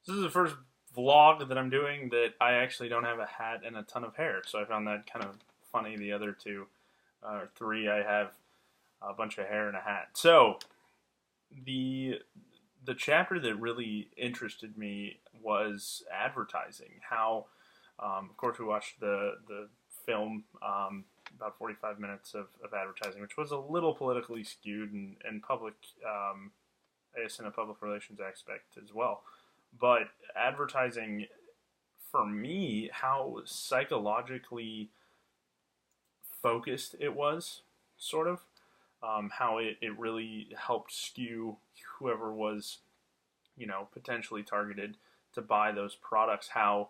This is the first vlog that I'm doing that I actually don't have a hat and a ton of hair, so I found that kind of funny. The other two, or three, I have a bunch of hair and a hat. So the the chapter that really interested me was advertising. How, of course, we watched the film, about 45 minutes of advertising, which was a little politically skewed and public, I guess, in a public relations aspect as well. But advertising, for me, how psychologically focused it was, sort of, how it really helped skew whoever was, potentially targeted to buy those products. How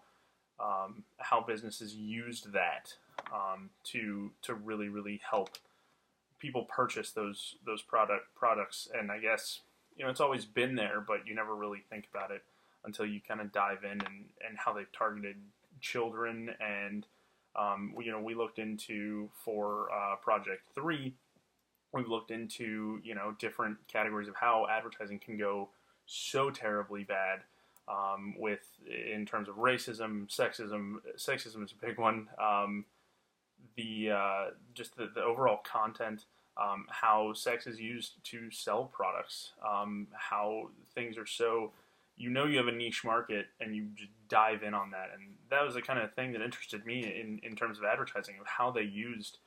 businesses used that, to really help people purchase those products. And I guess it's always been there, but you never really think about it until you kind of dive in, and how they've targeted children. And we looked into, for Project 3, we've looked into different categories of how advertising can go so terribly bad, with, in terms of racism, sexism. Sexism is a big one. The just the overall content, how sex is used to sell products, how things are so, you have a niche market and you just dive in on that. And that was the kind of thing that interested me in terms of advertising, of how they used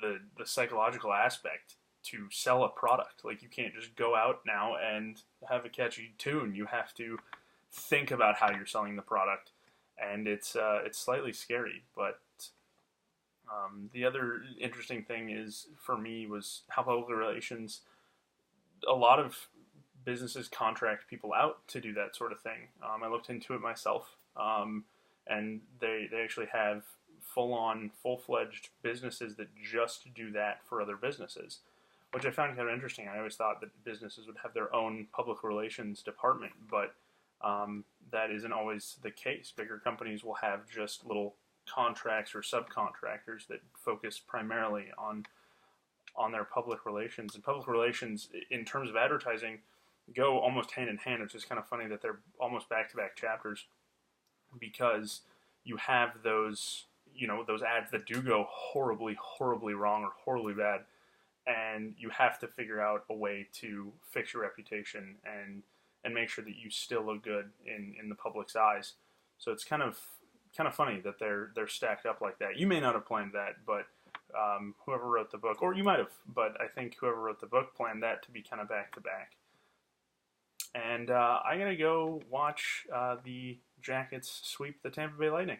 the psychological aspect to sell a product. Like, you can't just go out now and have a catchy tune. You have to think about how you're selling the product, and it's slightly scary. But the other interesting thing is, for me, was how public relations, a lot of businesses contract people out to do that sort of thing. I looked into it myself, and they actually have full-fledged businesses that just do that for other businesses, which I found kind of interesting. I always thought that businesses would have their own public relations department, but that isn't always the case. Bigger companies will have just little contracts or subcontractors that focus primarily on their public relations. And public relations, in terms of advertising, go almost hand in hand, which is kind of funny that they're almost back-to-back chapters, because you have those ads that do go horribly, horribly wrong or horribly bad, and you have to figure out a way to fix your reputation and make sure that you still look good in the public's eyes. So it's kind of funny that they're stacked up like that. You may not have planned that, but whoever wrote the book, or you might have, but I think whoever wrote the book planned that to be kind of back to back. And I'm gonna go watch the Jackets sweep the Tampa Bay Lightning.